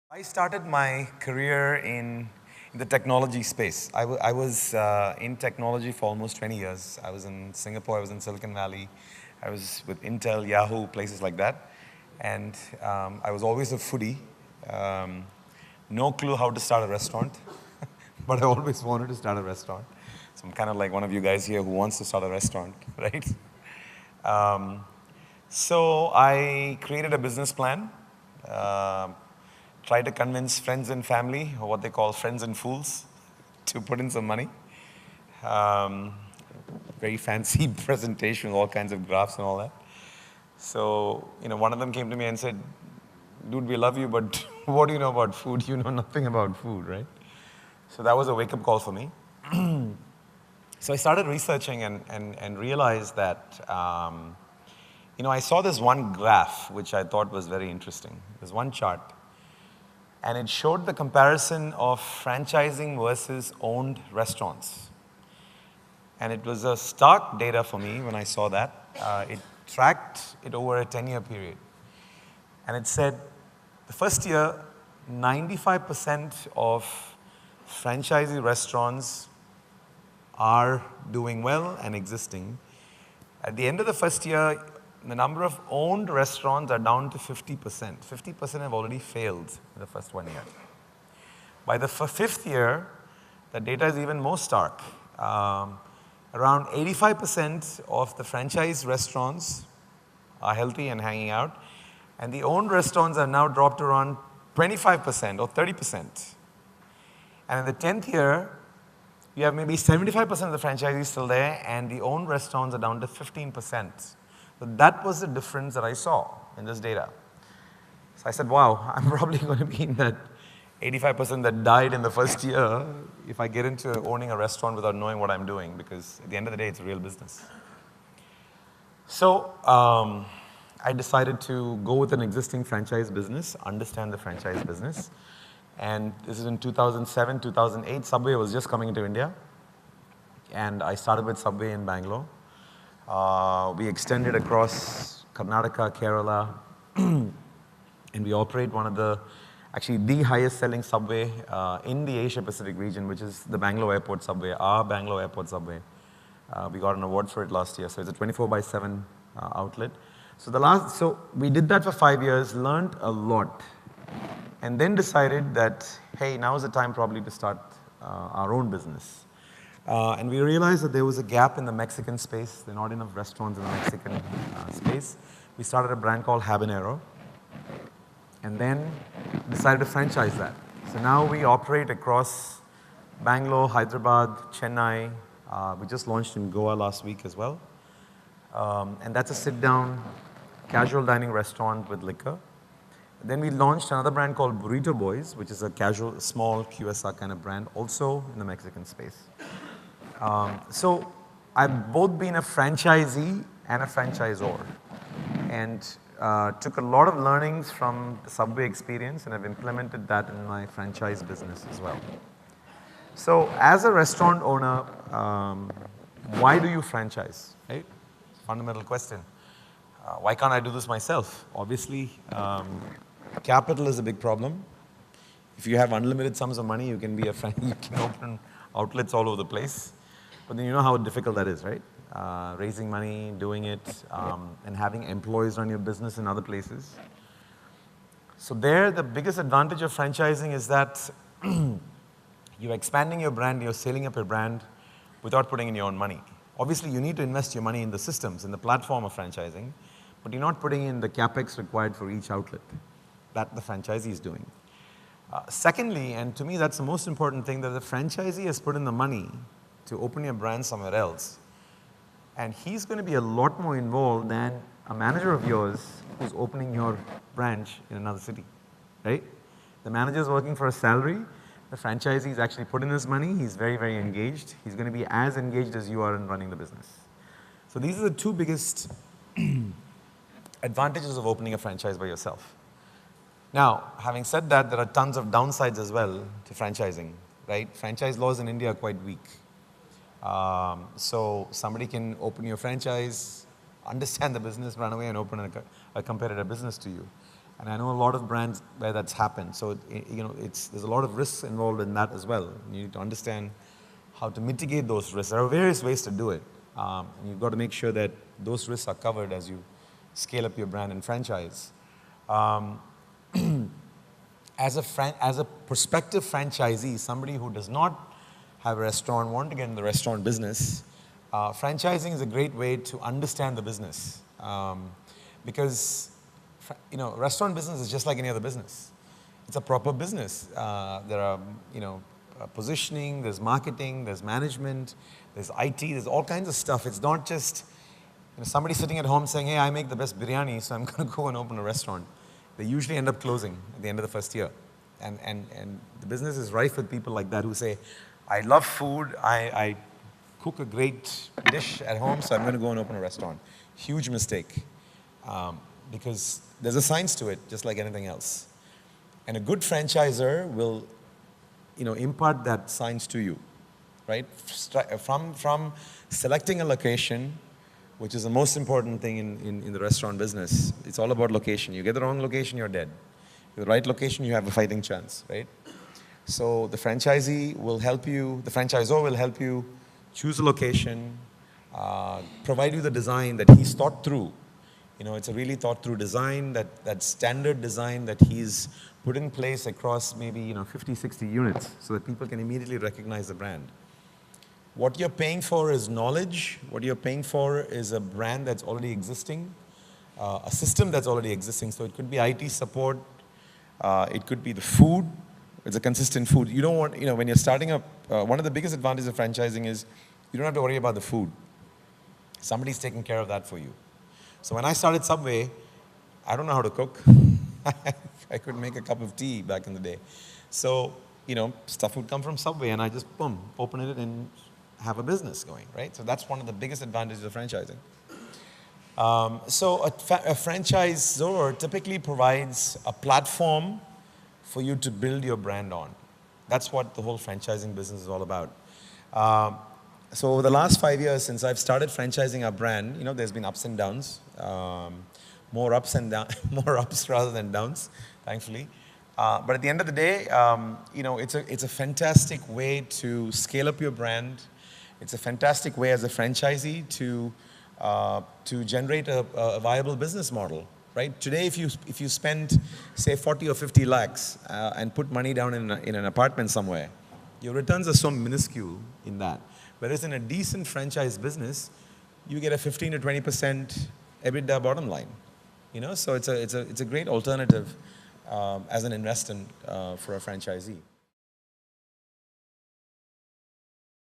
I started my career in the technology space. I was in technology for almost 20 years. I was in Singapore, I was in Silicon Valley, I was with Intel, Yahoo, places like that. And I was always a foodie. Um, no clue how to start a restaurant, but I always wanted to start a restaurant. So I'm kind of like one of you guys here who wants to start a restaurant, right? Um, so I created a business plan. Uh, Tried to convince friends and family, or what they call friends and fools, to put in some money. Um, Very fancy presentation, all kinds of graphs and all that. So, one of them came to me and said, "Dude, we love you, but what do you know about food? You know nothing about food, right?" So that was a wake-up call for me. So I started researching and realized that, I saw this one graph, which I thought was very interesting. There's one chart, and it showed the comparison of franchising versus owned restaurants. And it was a stark data for me when I saw that. It tracked it over a 10-year period. And it said the first year, 95% of franchisee restaurants are doing well and existing. At the end of the first year, the number of owned restaurants are down to 50%. 50% have already failed in the first 1 year. By the fifth year, the data is even more stark. Around 85% of the franchise restaurants are healthy and hanging out, and the owned restaurants are now dropped around 25% or 30%. And in the 10th year, you have maybe 75% of the franchisees still there, and the owned restaurants are down to 15%. So that was the difference that I saw in this data. So I said, wow, I'm probably going to be in that 85% that died in the first year if I get into owning a restaurant without knowing what I'm doing, because at the end of the day, it's a real business. So I decided to go with an existing franchise business, understand the franchise business. And this is in 2007, 2008. Subway was just coming into India. And I started with Subway in Bangalore. We extended across Karnataka, Kerala, and we operate one of the highest selling subway in the Asia Pacific region, which is the Bangalore Airport subway, our Bangalore Airport subway. We got an award for it last year, so it's a 24/7 outlet. So we did that for 5 years, learned a lot, and then decided that, hey, now is the time probably to start our own business. And we realized that there was a gap in the Mexican space. There are not enough restaurants in the Mexican space. We started a brand called Habanero, and then decided to franchise that. So now we operate across Bangalore, Hyderabad, Chennai. We just launched in Goa last week as well. And that's a sit-down, casual dining restaurant with liquor. Then we launched another brand called Burrito Boys, which is a casual, small QSR kind of brand, also in the Mexican space. So I've both been a franchisee and a franchisor, and took a lot of learnings from the Subway experience, and I've implemented that in my franchise business as well. So as a restaurant owner, why do you franchise, right? Fundamental question. Why can't I do this myself? Obviously, capital is a big problem. If you have unlimited sums of money, you can you can open outlets all over the place. But then you know how difficult that is, right? Raising money, doing it, and having employees run your business in other places. So there, the biggest advantage of franchising is that you're expanding your brand, you're scaling up your brand without putting in your own money. Obviously, you need to invest your money in the systems, in the platform of franchising, but you're not putting in the capex required for each outlet that the franchisee is doing. Secondly, and to me that's the most important thing, that the franchisee has put in the money to open your brand somewhere else. And he's going to be a lot more involved than a manager of yours who's opening your branch in another city, right? The manager is working for a salary. The franchisee is actually put in his money. He's very, very engaged. He's going to be as engaged as you are in running the business. So these are the two biggest advantages of opening a franchise by yourself. Now, having said that, there are tons of downsides as well to franchising, right? Franchise laws in India are quite weak. So somebody can open your franchise, understand the business, run away and open a competitor business to you. And I know a lot of brands where that's happened. So, there's a lot of risks involved in that as well. You need to understand how to mitigate those risks. There are various ways to do it. And you've got to make sure that those risks are covered as you scale up your brand and franchise. As a prospective franchisee, somebody who does not have a restaurant, want to get in the restaurant business, franchising is a great way to understand the business. Because restaurant business is just like any other business. It's a proper business. There are, positioning, there's marketing, there's management, there's IT, there's all kinds of stuff. It's not just somebody sitting at home saying, hey, I make the best biryani, so I'm going to go and open a restaurant. They usually end up closing at the end of the first year. And the business is rife with people like that who say, I love food, I cook a great dish at home, so I'm going to go and open a restaurant. Huge mistake. Because there's a science to it, just like anything else. And a good franchisor will, impart that science to you, right? From selecting a location, which is the most important thing in the restaurant business. It's all about location. You get the wrong location, you're dead. The right location, you have a fighting chance, right? So the franchisor will help you choose a location, provide you the design that he's thought through. It's a really thought through design, that standard design that he's put in place across maybe 50, 60 units so that people can immediately recognize the brand. What you're paying for is knowledge. What you're paying for is a brand that's already existing, a system that's already existing. So it could be IT support, it could be the food. It's a consistent food. You don't want, when you're starting up, one of the biggest advantages of franchising is you don't have to worry about the food. Somebody's taking care of that for you. So when I started Subway, I don't know how to cook. I could make a cup of tea back in the day. So, stuff would come from Subway and I just, boom, open it and have a business going, right? So that's one of the biggest advantages of franchising. So a franchisor typically provides a platform for you to build your brand on. That's what the whole franchising business is all about. So over the last 5 years since I've started franchising our brand, there's been ups and downs, more ups rather than downs, thankfully. But at the end of the day, it's a fantastic way to scale up your brand. It's a fantastic way as a franchisee to generate a viable business model, right? Today, if you spend, say, 40 or 50 lakhs and put money down in an apartment somewhere, your returns are so minuscule in that. Whereas in a decent franchise business, you get a 15 to 20% EBITDA bottom line. So it's a great alternative as an investor for a franchisee.